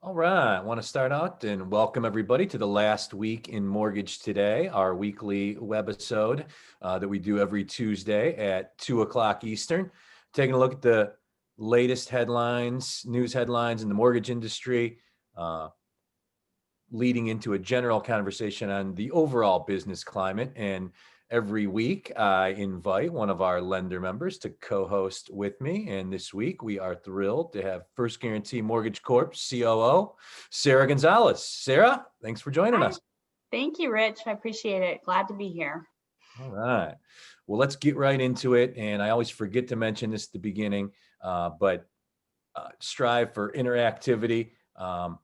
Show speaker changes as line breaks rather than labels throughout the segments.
All right, I want to start out and welcome everybody to the last week in Mortgage Today, our weekly webisode that we do every Tuesday at 2 o'clock Eastern. Taking a look at the latest headlines, news headlines in the mortgage industry, leading into a general conversation on the overall business climate. And every week, I invite one of our lender members to co-host with me. And this week, we are thrilled to have First Guarantee Mortgage Corp. COO, Sarah Gonzalez. Sarah, thanks for joining
Hi.
us.
Thank you, Rich. I appreciate it. Glad to be here.
All right. Well, let's get right into it. And I always forget to mention this at the beginning, but strive for interactivity.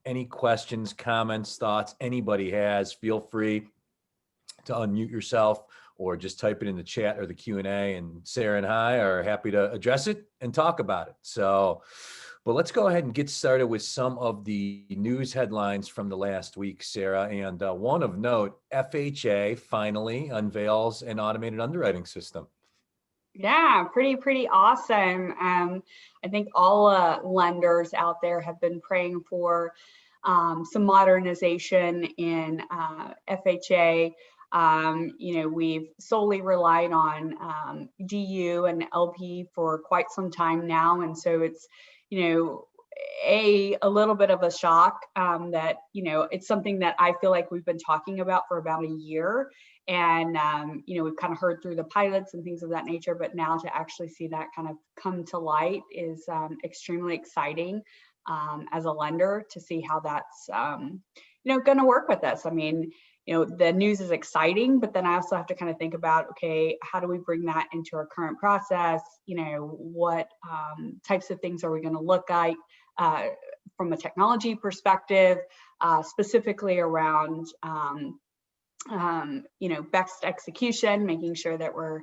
Any questions, comments, thoughts anybody has, feel free to unmute yourself or just type it in the chat or the Q&A, and Sarah and I are happy to address it and talk about it. But let's go ahead and get started with some of the news headlines from the last week, Sarah. And one of note, FHA finally unveils an automated underwriting system.
Yeah, pretty awesome. I think all lenders out there have been praying for some modernization in FHA. We've solely relied on DU and LP for quite some time now, and so it's a little bit of a shock that it's something that I feel like we've been talking about for about a year. And, we've kind of heard through the pilots and things of that nature, but now to actually see that kind of come to light is extremely exciting as a lender to see how that's, going to work with us. I mean, the news is exciting, but then I also have to kind of think about, okay, how do we bring that into our current process? What types of things are we going to look like from a technology perspective, specifically around best execution, making sure that we're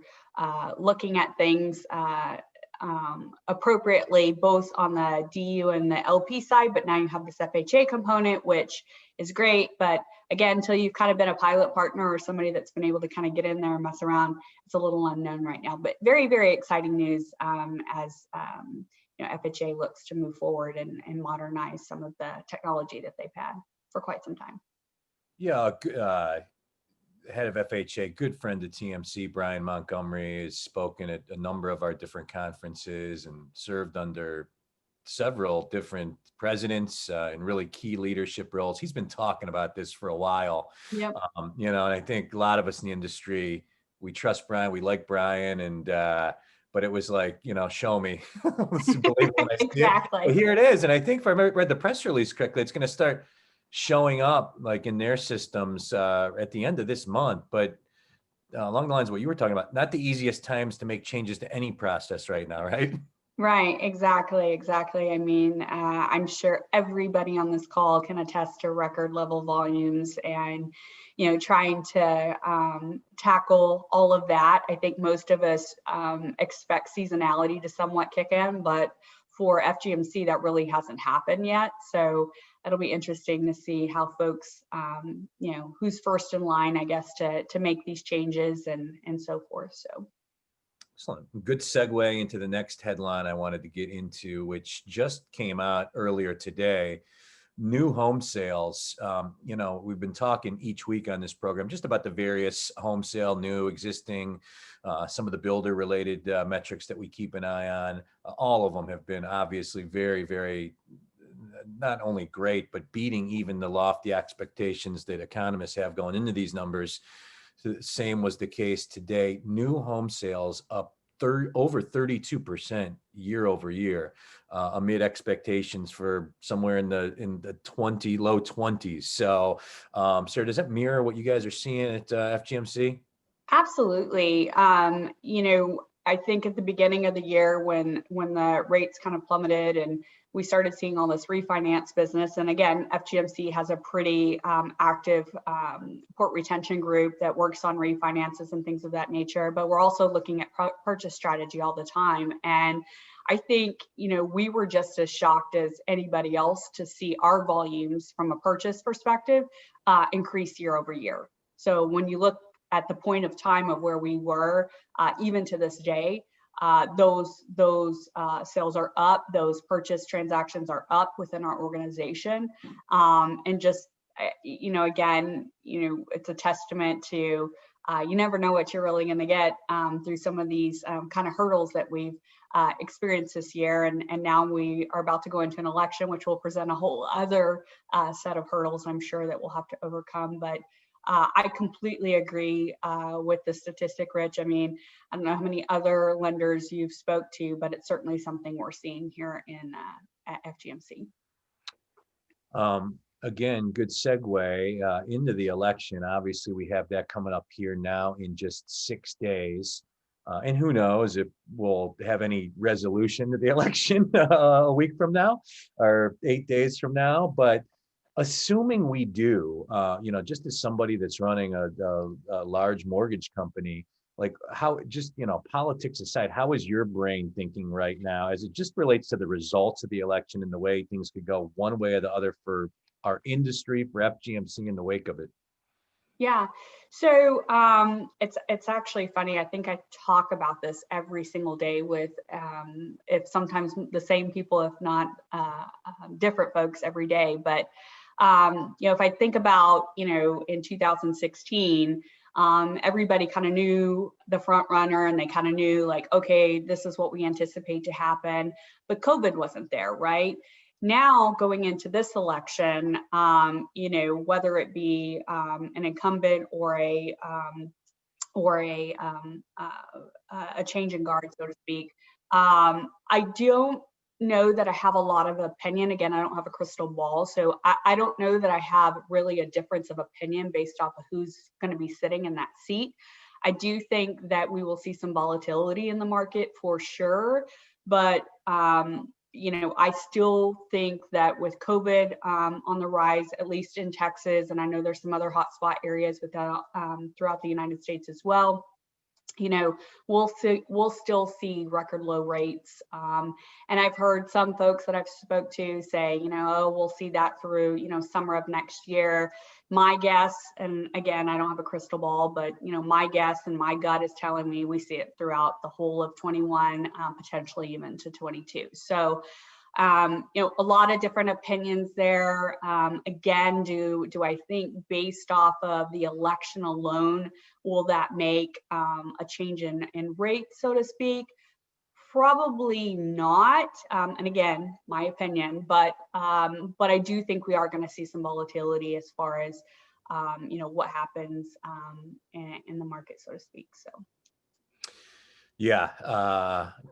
looking at things appropriately, both on the DU and the LP side, but now you have this FHA component, which is great. But again, until you've kind of been a pilot partner or somebody that's been able to kind of get in there and mess around, it's a little unknown right now. But very, very exciting news as FHA looks to move forward and modernize some of the technology that they've had for quite some time.
Yeah, head of FHA, good friend of TMC, Brian Montgomery, has spoken at a number of our different conferences and served under several different presidents in really key leadership roles. He's been talking about this for a while.
Yep.
And I think a lot of us in the industry, we trust Brian, we like Brian, and but it was like, show me.
Exactly.
Well, here it is. And I think if I read the press release correctly, it's going to start showing up like in their systems at the end of this month. But along the lines of what you were talking about, not the easiest times to make changes to any process right now, right?
Right, exactly. I mean, I'm sure everybody on this call can attest to record level volumes and, trying to tackle all of that. I think most of us expect seasonality to somewhat kick in, but for FGMC, that really hasn't happened yet. So it'll be interesting to see how folks, who's first in line, I guess, to make these changes and so forth. So.
Excellent. Good segue into the next headline I wanted to get into, which just came out earlier today. New home sales. We've been talking each week on this program just about the various home sale, new, existing, some of the builder related metrics that we keep an eye on. All of them have been obviously very, very not only great, but beating even the lofty expectations that economists have going into these numbers. So the same was the case today. New home sales up over 32% year over year, amid expectations for somewhere in the low 20s. So, Sarah, does that mirror what you guys are seeing at FGMC?
Absolutely. I think at the beginning of the year when the rates kind of plummeted and we started seeing all this refinance business, and again, FGMC has a pretty active port retention group that works on refinances and things of that nature, but we're also looking at purchase strategy all the time. And I think, we were just as shocked as anybody else to see our volumes from a purchase perspective increase year over year. So when you look at the point of time of where we were, even to this day, those sales are up, those purchase transactions are up within our organization, and just again, it's a testament to you never know what you're really going to get through some of these kind of hurdles that we've experienced this year, and now we are about to go into an election, which will present a whole other set of hurdles, I'm sure, that we'll have to overcome. But I completely agree with the statistic, Rich. I mean, I don't know how many other lenders you've spoke to, but it's certainly something we're seeing here at FGMC.
Again, good segue into the election. Obviously, we have that coming up here now in just 6 days. And who knows if we'll have any resolution to the election a week from now or 8 days from now. But assuming we do, just as somebody that's running a large mortgage company, like how, just, politics aside, how is your brain thinking right now as it just relates to the results of the election and the way things could go one way or the other for our industry, for FGMC in the wake of it?
Yeah, so it's actually funny. I think I talk about this every single day with if sometimes the same people, if not different folks every day. But if I think about in 2016, everybody kind of knew the front runner, and they kind of knew, like, okay, this is what we anticipate to happen. But COVID wasn't there, right? Now, going into this election, whether it be an incumbent or a change in guard, so to speak, I don't know that I have a lot of opinion. Again, I don't have a crystal ball, so I don't know that I have really a difference of opinion based off of who's going to be sitting in that seat. I do think that we will see some volatility in the market for sure, but I still think that with COVID on the rise, at least in Texas, and I know there's some other hotspot areas throughout the United States as well, we'll still see record low rates. And I've heard some folks that I've spoke to say, oh, we'll see that through, summer of next year. My guess, and again, I don't have a crystal ball, but, my guess and my gut is telling me we see it throughout the whole of 21, potentially even to 22. So, a lot of different opinions there. Again, do I think based off of the election alone, will that make a change in rate, so to speak? Probably not. And again, my opinion, but I do think we are going to see some volatility as far as what happens in the market, so to speak. So.
Yeah,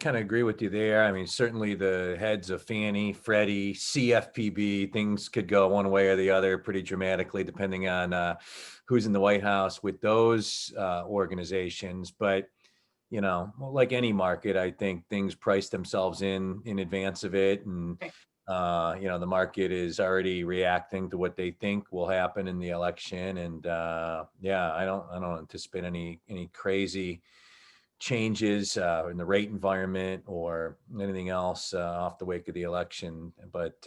kind of agree with you there. I mean, certainly the heads of Fannie, Freddie, CFPB, things could go one way or the other pretty dramatically depending on who's in the White House with those organizations. But, like any market, I think things price themselves in advance of it. And, the market is already reacting to what they think will happen in the election. And I don't anticipate any crazy changes in the rate environment or anything else off the wake of the election, but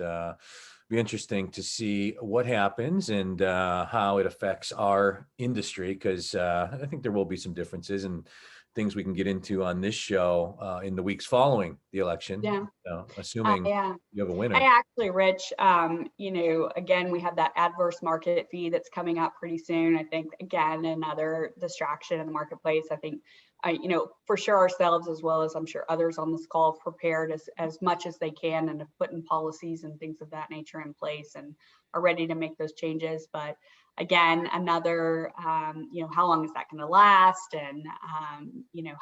be interesting to see what happens and how it affects our industry, because I think there will be some differences and things we can get into on this show in the weeks following the election.
Yeah.
Assuming you have a winner.
I actually, Rich, again, we have that adverse market fee that's coming out pretty soon. I think, again, another distraction in the marketplace. I think, for sure ourselves, as well as I'm sure others on this call, have prepared as much as they can and have put in policies and things of that nature in place and are ready to make those changes. But again, another, how long is that going to last? And,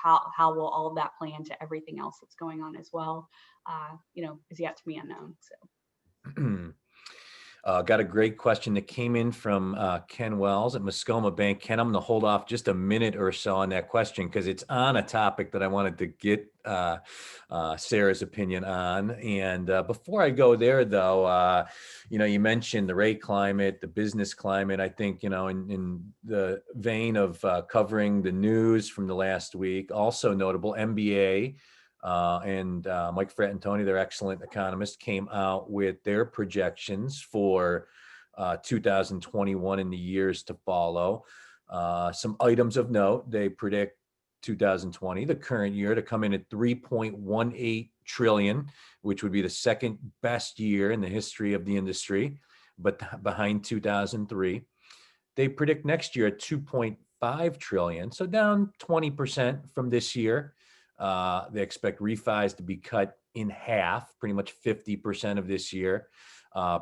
how will all of that play into everything else that's going on as well? Is yet to be unknown. So.
Got a great question that came in from Ken Wells at Muskoma Bank. Ken, I'm going to hold off just a minute or so on that question because it's on a topic that I wanted to get Sarah's opinion on. And before I go there, though, you mentioned the rate climate, the business climate. I think, in the vein of covering the news from the last week, also notable, MBA and Mike Fratantoni, their excellent economist, came out with their projections for 2021 and the years to follow. Some items of note: they predict 2020, the current year, to come in at 3.18 trillion, which would be the second best year in the history of the industry, but behind 2003. They predict next year at 2.5 trillion, so down 20% from this year. They expect refis to be cut in half, pretty much 50% of this year.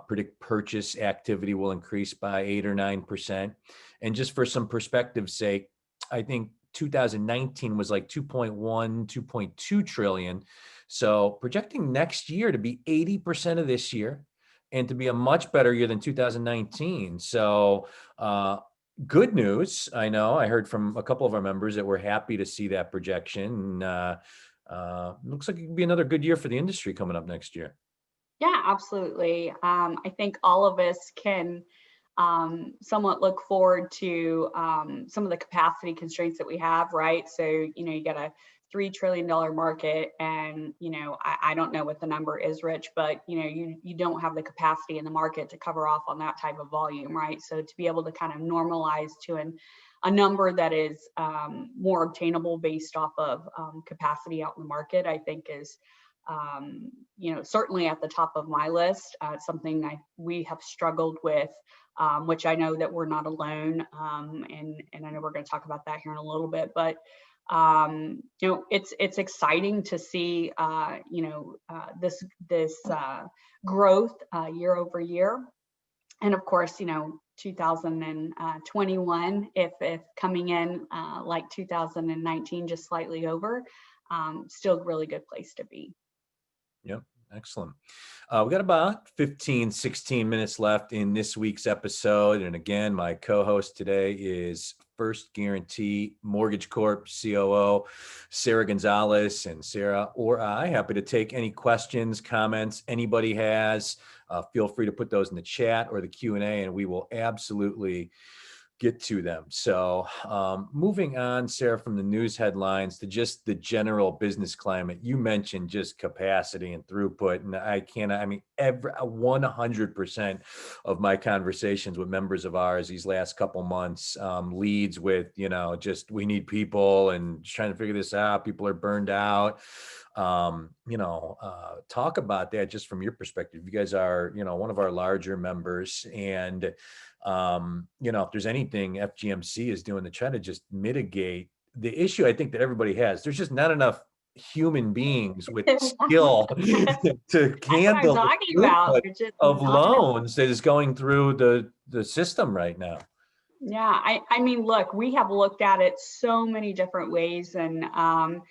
Predict purchase activity will increase by 8 or 9%. And just for some perspective's sake, I think 2019 was like 2.1, 2.2 trillion. So projecting next year to be 80% of this year and to be a much better year than 2019. So good news. I know I heard from a couple of our members that we're happy to see that projection. Looks like it could be another good year for the industry coming up next year.
Yeah, absolutely. I think all of us can somewhat look forward to some of the capacity constraints that we have, right? So, you got a $3 trillion market, and, I don't know what the number is, Rich, but, you don't have the capacity in the market to cover off on that type of volume, right? So to be able to kind of normalize to a number that is more obtainable based off of capacity out in the market, I think is certainly at the top of my list. Something we have struggled with, which I know that we're not alone. And I know we're going to talk about that here in a little bit, but it's exciting to see this growth year over year. And of course, 2021, if coming in like 2019, just slightly over, still a really good place to be.
Yep. Excellent. We got about 15, 16 minutes left in this week's episode. And again, my co-host today is First Guarantee Mortgage Corp COO, Sarah Gonzalez. And Sarah or I, happy to take any questions, comments anybody has. Feel free to put those in the chat or the Q&A, and we will absolutely get to them. So moving on, Sarah, from the news headlines to just the general business climate. You mentioned just capacity and throughput, and every 100% of my conversations with members of ours these last couple months leads with, just we need people and just trying to figure this out. People are burned out. Talk about that just from your perspective. You guys are, one of our larger members, and if there's anything FGMC is doing to try to just mitigate the issue, I think that everybody has, there's just not enough human beings with skill to handle the throughput of loans that is going through the system right now.
Yeah, I mean, look, we have looked at it so many different ways, and again,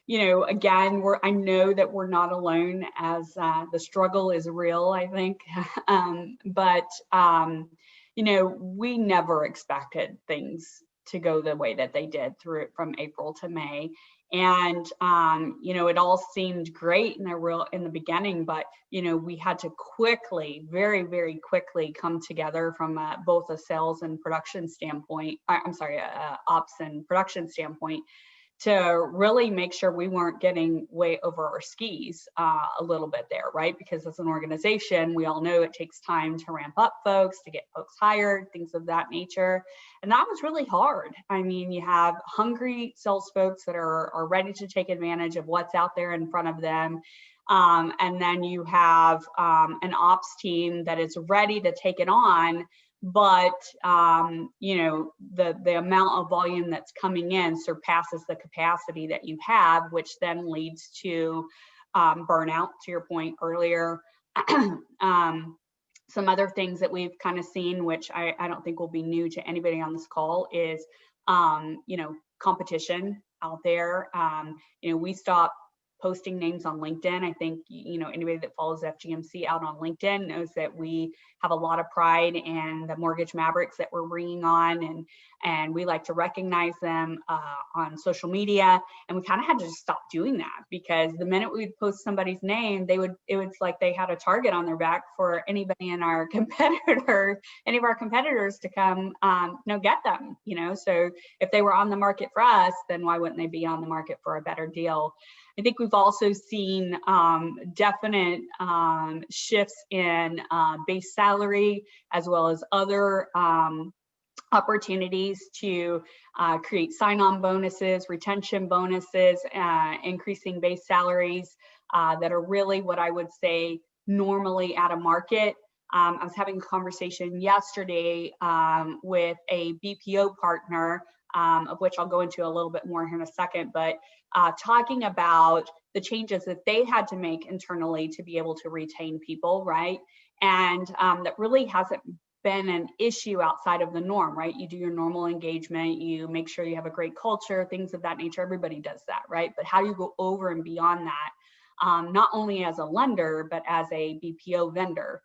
I know that we're not alone, as the struggle is real, I think. But we never expected things to go the way that they did from April to May. And, it all seemed great in the beginning, but, we had to quickly, very, very quickly come together from both a sales and production standpoint. Ops and production standpoint, to really make sure we weren't getting way over our skis a little bit there, right? Because as an organization, we all know it takes time to ramp up folks, to get folks hired, things of that nature. And that was really hard. I mean, you have hungry sales folks that are ready to take advantage of what's out there in front of them. And then you have an ops team that is ready to take it on, but the amount of volume that's coming in surpasses the capacity that you have, which then leads to burnout, to your point earlier. Some other things that we've kind of seen, which I don't think will be new to anybody on this call, is competition out there. We stopped posting names on LinkedIn. I think, anybody that follows FGMC out on LinkedIn knows that we have a lot of pride in the mortgage mavericks that we're bringing on, and we like to recognize them on social media. And we kind of had to just stop doing that, because the minute we would post somebody's name, it was like they had a target on their back for anybody in our any of our competitors to come, get them, So if they were on the market for us, then why wouldn't they be on the market for a better deal? I think we've also seen definite shifts in base salary, as well as other opportunities to create sign-on bonuses, retention bonuses, increasing base salaries that are really what I would say normally at a market. I was having a conversation yesterday with a BPO partner, of which I'll go into a little bit more here in a second, but talking about the changes that they had to make internally to be able to retain people, right? And that really hasn't been an issue outside of the norm, right? You do your normal engagement, you make sure you have a great culture, things of that nature. Everybody does that, right? But how do you go over and beyond that, not only as a lender, but as a BPO vendor?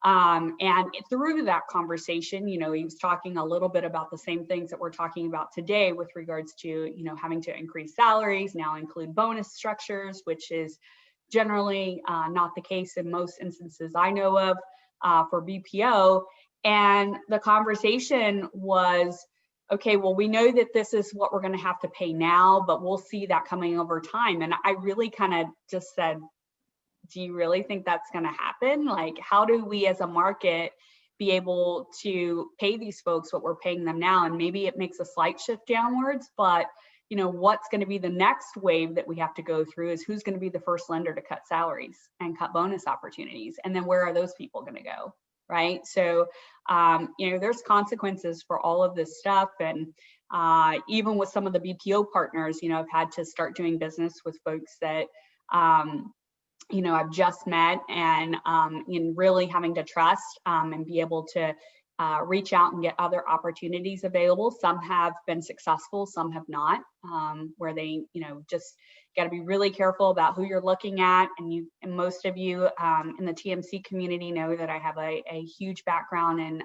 And through that conversation, he was talking a little bit about the same things that we're talking about today with regards to, having to increase salaries, now include bonus structures, which is generally not the case in most instances I know of for BPO. And the conversation was, okay, well, we know that this is what we're going to have to pay now, but we'll see that coming over time. And I really kind of just said, do you really think that's going to happen? Like, how do we as a market be able to pay these folks what we're paying them now? And maybe it makes a slight shift downwards, but what's going to be the next wave that we have to go through is who's going to be the first lender to cut salaries and cut bonus opportunities. And then where are those people going to go? Right. So, there's consequences for all of this stuff. And even with some of the BPO partners, I've had to start doing business with folks that, I've just met and in really having to trust and be able to reach out and get other opportunities available. Some have been successful, some have not, where they, just got to be really careful about who you're looking at. And most of you in the TMC community know that I have a huge background in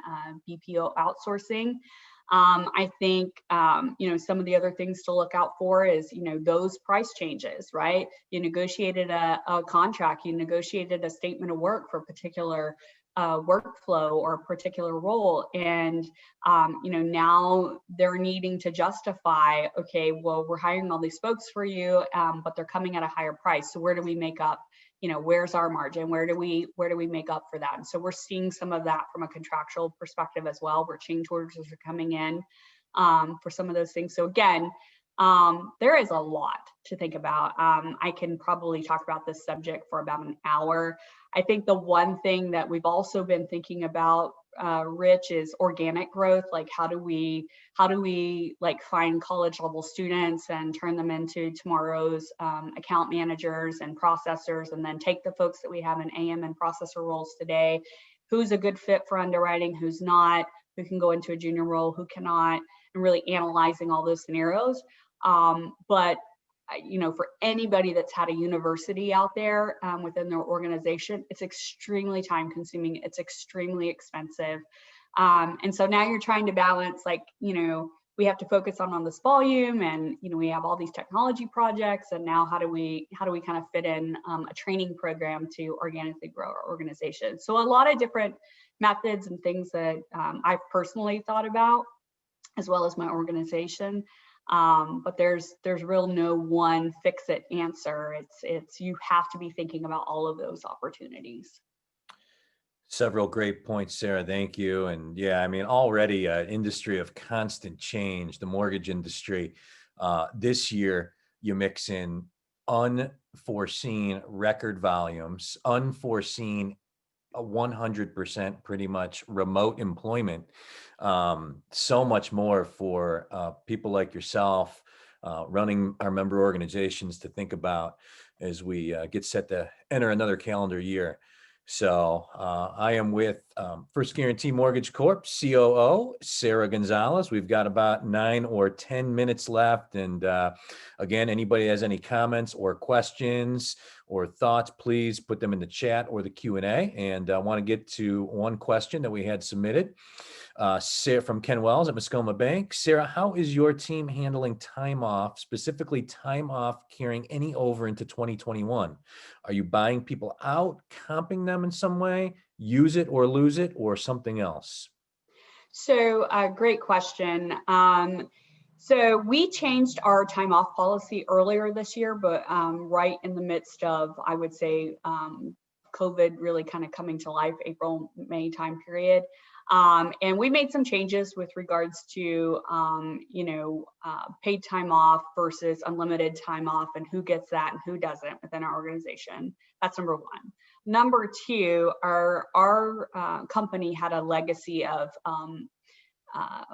BPO outsourcing. I think, some of the other things to look out for is, those price changes, right? You negotiated a contract, you negotiated a statement of work for a particular workflow or a particular role. And, now they're needing to justify, okay, well, we're hiring all these folks for you, but they're coming at a higher price. So where do we make up? Where's our margin? Where do we make up for that? And so we're seeing some of that from a contractual perspective as well, where change orders are coming in for some of those things. So again, there is a lot to think about. I can probably talk about this subject for about an hour. I think the one thing that we've also been thinking about, Rich, is organic growth. Like, how do we like find college level students and turn them into tomorrow's account managers and processors, and then take the folks that we have in AM and processor roles today, who's a good fit for underwriting, who's not, who can go into a junior role, who cannot, and really analyzing all those scenarios. But for anybody that's had a university out there within their organization, it's extremely time consuming. It's extremely expensive. And so now you're trying to balance, like, we have to focus on this volume, and, we have all these technology projects, and now how do we kind of fit in a training program to organically grow our organization? So a lot of different methods and things that I've personally thought about, as well as my organization. But there's real no one fix-it answer. It's you have to be thinking about all of those opportunities.
Several great points, Sarah. Thank you. And yeah, I mean, already an industry of constant change, the mortgage industry. This year, you mix in unforeseen record volumes, unforeseen 100% pretty much remote employment, so much more for people like yourself running our member organizations to think about as we get set to enter another calendar year. So I am with First Guarantee Mortgage Corp. COO, Sarah Gonzalez. We've got about 9 or 10 minutes left. And again, anybody has any comments or questions or thoughts, please put them in the chat or the Q&A. And I want to get to one question that we had submitted. Sarah from Ken Wells at Muskoma Bank. Sarah, how is your team handling time off, specifically time off carrying any over into 2021? Are you buying people out, comping them in some way, use it or lose it, or something else?
So great question. So we changed our time off policy earlier this year, but right in the midst of, I would say, COVID really kind of coming to life, April, May time period. And we made some changes with regards to, paid time off versus unlimited time off and who gets that and who doesn't within our organization. That's number one. Number two, our company had a legacy of uh,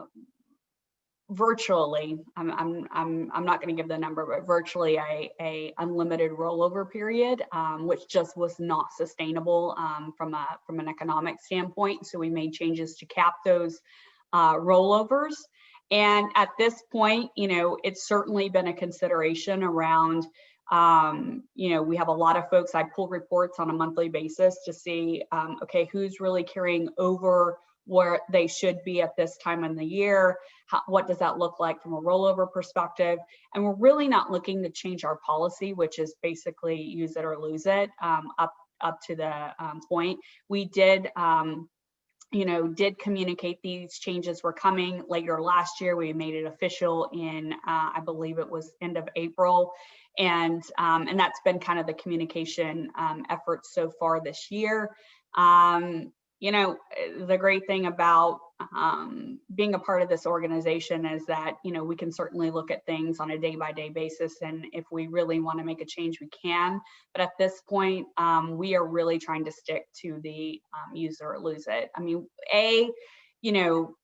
virtually, I'm not going to give the number, but virtually a unlimited rollover period, which just was not sustainable from an economic standpoint. So we made changes to cap those rollovers. And at this point, it's certainly been a consideration around, we have a lot of folks. I pull reports on a monthly basis to see, okay, who's really carrying over where they should be at this time in the year. What does that look like from a rollover perspective? And we're really not looking to change our policy, which is basically use it or lose it, up to the point. We did communicate these changes were coming later last year. We made it official in, I believe it was end of April. And that's been kind of the communication effort so far this year. The great thing about being a part of this organization is that, we can certainly look at things on a day-by-day basis. And if we really want to make a change, we can. But at this point, we are really trying to stick to the use it or lose it. I mean,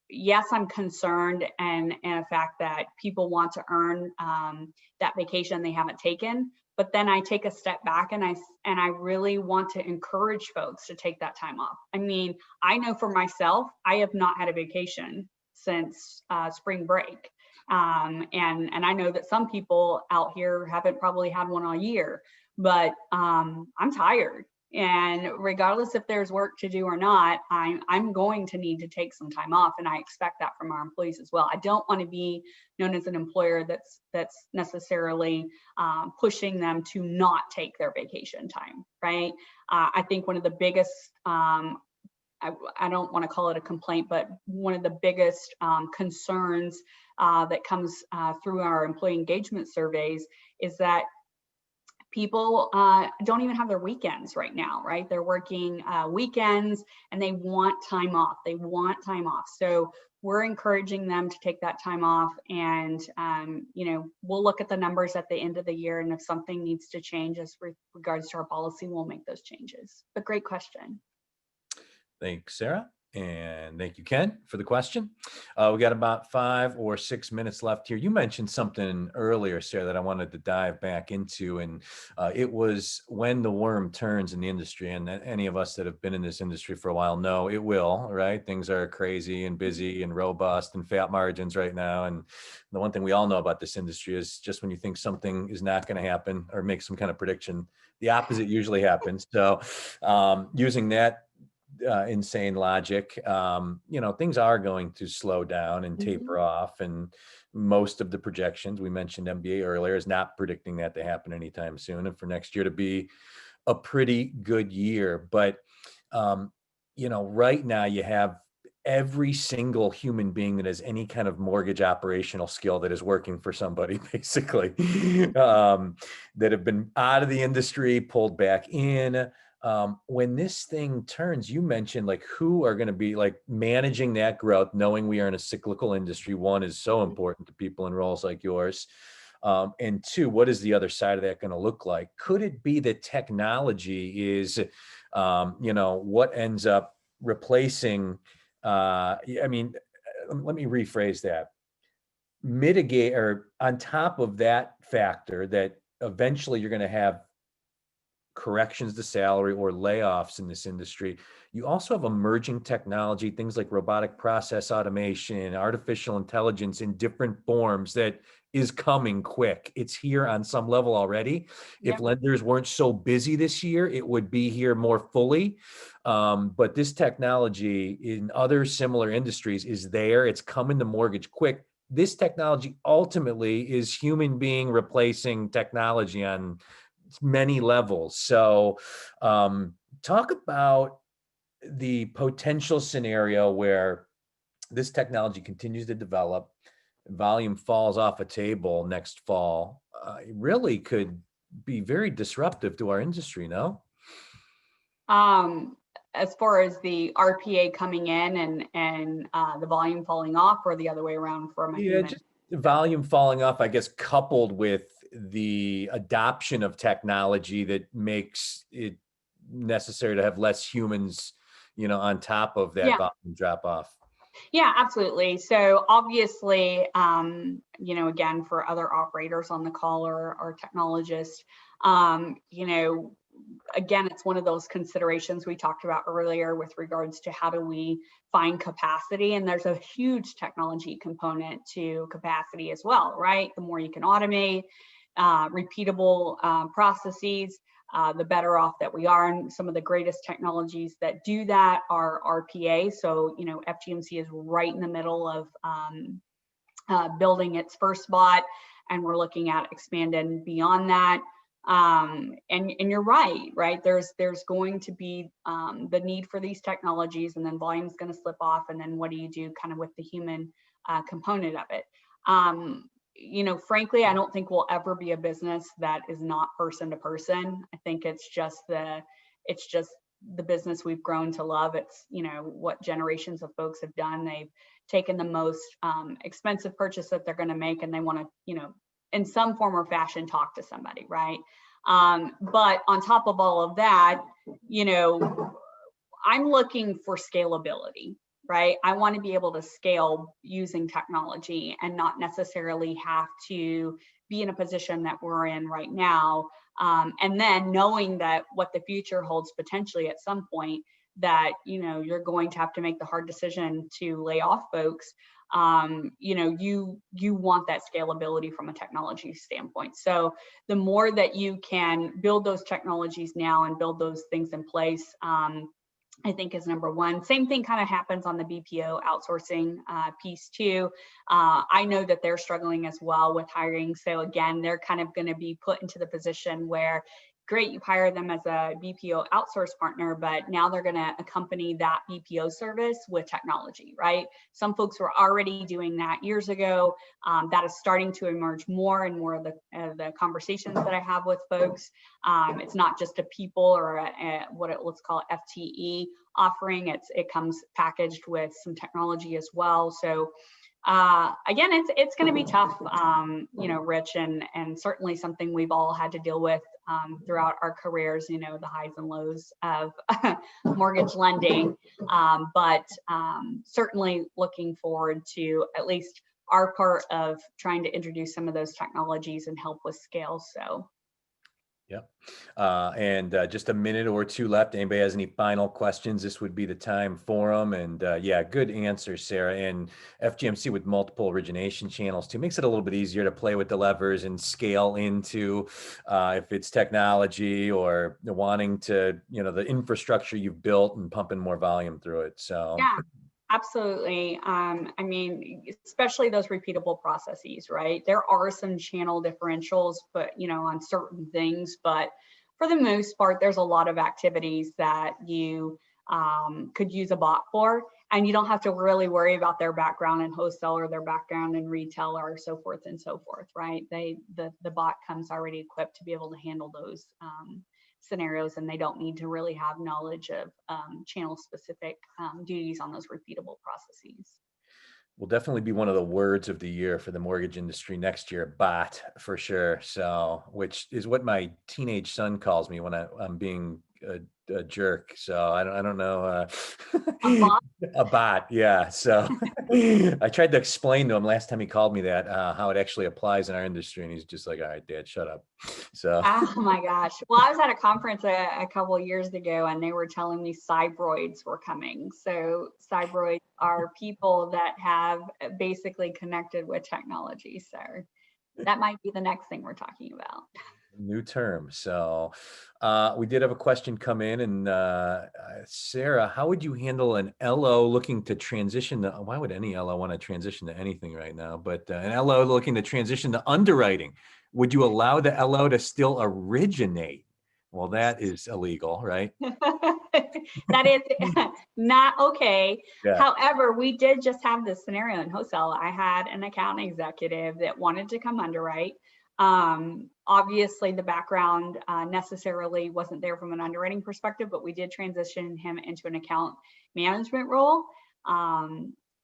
yes, I'm concerned and the fact that people want to earn that vacation they haven't taken. But then I take a step back and I really want to encourage folks to take that time off. I mean, I know for myself, I have not had a vacation since spring break. And I know that some people out here haven't probably had one all year, but I'm tired. And regardless if there's work to do or not, I'm going to need to take some time off, and I expect that from our employees as well. I don't want to be known as an employer that's necessarily pushing them to not take their vacation time, right? I think one of the biggest, I don't want to call it a complaint, but one of the biggest concerns that comes through our employee engagement surveys is that people don't even have their weekends right now, right? They're working weekends and they want time off. They want time off. So we're encouraging them to take that time off, and we'll look at the numbers at the end of the year, and if something needs to change as regards to our policy, we'll make those changes. But great question.
Thanks, Sarah. And thank you, Ken, for the question. We got about 5 or 6 minutes left here. You mentioned something earlier, Sarah, that I wanted to dive back into, and it was when the worm turns in the industry. And any of us that have been in this industry for a while know it will, right? Things are crazy and busy and robust and fat margins right now. And the one thing we all know about this industry is just when you think something is not going to happen or make some kind of prediction, the opposite usually happens. So using that insane logic, things are going to slow down and taper off, and most of the projections, we mentioned MBA earlier, is not predicting that to happen anytime soon, and for next year to be a pretty good year. But right now you have every single human being that has any kind of mortgage operational skill that is working for somebody, basically, that have been out of the industry, pulled back in. When this thing turns, you mentioned like who are going to be like managing that growth, knowing we are in a cyclical industry. One is so important to people in roles like yours. And two, what is the other side of that going to look like? Could it be that technology is, what ends up replacing, let me rephrase that. Mitigate, or on top of that factor, that eventually you're going to have corrections to salary or layoffs in this industry, you also have emerging technology, things like robotic process automation, artificial intelligence in different forms that is coming quick. It's here on some level already.
Yep.
If lenders weren't so busy this year, it would be here more fully. But this technology in other similar industries is there. It's coming to mortgage quick. This technology ultimately is human being replacing technology on many levels. So talk about the potential scenario where this technology continues to develop, volume falls off a table next fall. It really could be very disruptive to our industry, no?
as far as the RPA coming in and the volume falling off, or the other way around from a
Yeah,
human?
just volume falling off, I guess, coupled with the adoption of technology that makes it necessary to have less humans, on top of that
Yeah.
volume drop off.
Yeah, absolutely. So obviously, again, for other operators on the call or technologists, again, it's one of those considerations we talked about earlier with regards to how do we find capacity. And there's a huge technology component to capacity as well, right? The more you can automate, repeatable processes, the better off that we are. And some of the greatest technologies that do that are RPA. So, FGMC is right in the middle of building its first bot, and we're looking at expanding beyond that. And you're right? There's going to be the need for these technologies, and then volume's going to slip off. And then what do you do kind of with the human component of it? Frankly, I don't think we'll ever be a business that is not person to person. I think it's just the business we've grown to love. It's, what generations of folks have done. They've taken the most expensive purchase that they're going to make, and they want to, in some form or fashion, talk to somebody, right? But on top of all of that, I'm looking for scalability, right? I want to be able to scale using technology and not necessarily have to be in a position that we're in right now. And then knowing that what the future holds potentially at some point, that, you're going to have to make the hard decision to lay off folks. You want that scalability from a technology standpoint. So the more that you can build those technologies now and build those things in place, I think is number one. Same thing kind of happens on the BPO outsourcing piece too. I know that they're struggling as well with hiring. So again, they're kind of going to be put into the position where, great, you've hired them as a BPO outsource partner, but now they're going to accompany that BPO service with technology, right? Some folks were already doing that years ago. That is starting to emerge more and more of the conversations that I have with folks. It's not just a people or let's call FTE offering. It comes packaged with some technology as well. So again, it's going to be tough, Rich, and certainly something we've all had to deal with throughout our careers, the highs and lows of mortgage lending. But certainly looking forward to at least our part of trying to introduce some of those technologies and help with scale. So.
Yep. And just a minute or two left. Anybody has any final questions? This would be the time for them. And yeah, good answer, Sarah. And FGMC with multiple origination channels too makes it a little bit easier to play with the levers and scale into if it's technology or wanting to, the infrastructure you've built and pumping more volume through it. So
yeah. Absolutely. I mean, especially those repeatable processes, right? There are some channel differentials, but on certain things, but for the most part, there's a lot of activities that you could use a bot for, and you don't have to really worry about their background in wholesale or their background in retail or so forth and so forth, right? The bot comes already equipped to be able to handle those scenarios, and they don't need to really have knowledge of channel specific duties on those repeatable processes.
will definitely be one of the words of the year for the mortgage industry next year, bot for sure. So, which is what my teenage son calls me when I'm being a jerk. So I don't know.
A bot?
A bot, yeah. So I tried to explain to him last time he called me that how it actually applies in our industry, and he's just like, "All right, Dad, shut up." So.
Oh my gosh. Well, I was at a conference a couple of years ago, and they were telling me cybroids were coming. So cybroids are people that have basically connected with technology. So that might be the next thing we're talking about.
New term. So we did have a question come in, and Sarah, how would you handle an LO looking to transition to, why would any LO want to transition to anything right now, but an LO looking to transition to underwriting? Would you allow the LO to still originate? Well, that is illegal, right?
That is not okay.
Yeah.
However, we did just have this scenario in wholesale. I had an account executive that wanted to come underwrite. Obviously, the background necessarily wasn't there from an underwriting perspective, but we did transition him into an account management role.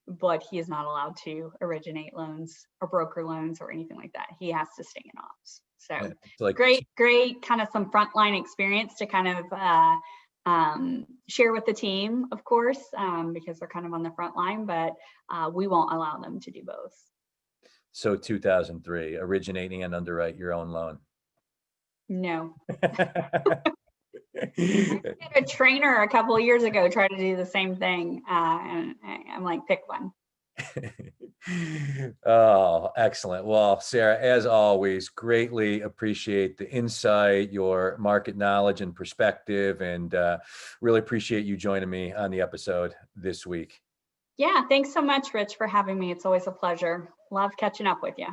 But he is not allowed to originate loans or broker loans or anything like that. He has to stay in ops. So
It's like,
great kind of some frontline experience to kind of share with the team, of course, because they're kind of on the front line, but we won't allow them to do both.
so 2003, originate and underwrite your own loan.
No. I had a trainer a couple of years ago try to do the same thing, and I'm like, pick one.
Oh, excellent. Well, Sarah, as always, greatly appreciate the insight, your market knowledge and perspective, and really appreciate you joining me on the episode this week.
Yeah, thanks so much, Rich, for having me. It's always a pleasure. Love catching up with you.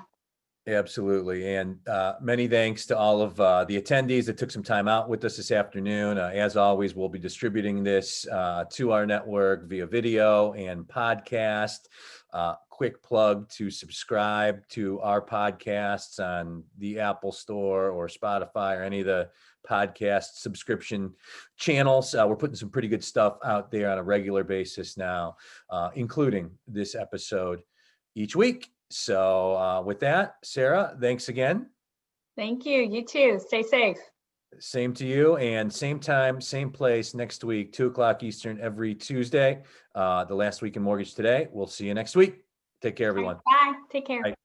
Absolutely. And many thanks to all of the attendees that took some time out with us this afternoon. As always, we'll be distributing this to our network via video and podcast. Quick plug to subscribe to our podcasts on the Apple Store or Spotify or any of the podcast subscription channels. We're putting some pretty good stuff out there on a regular basis now, including this episode each week. So with that, Sarah, thanks again.
Thank you. You too. Stay safe.
Same to you, and same time, same place next week, 2:00 Eastern every Tuesday. The last week in Mortgage Today. We'll see you next week. Take care, everyone.
Bye. Take care.
Bye.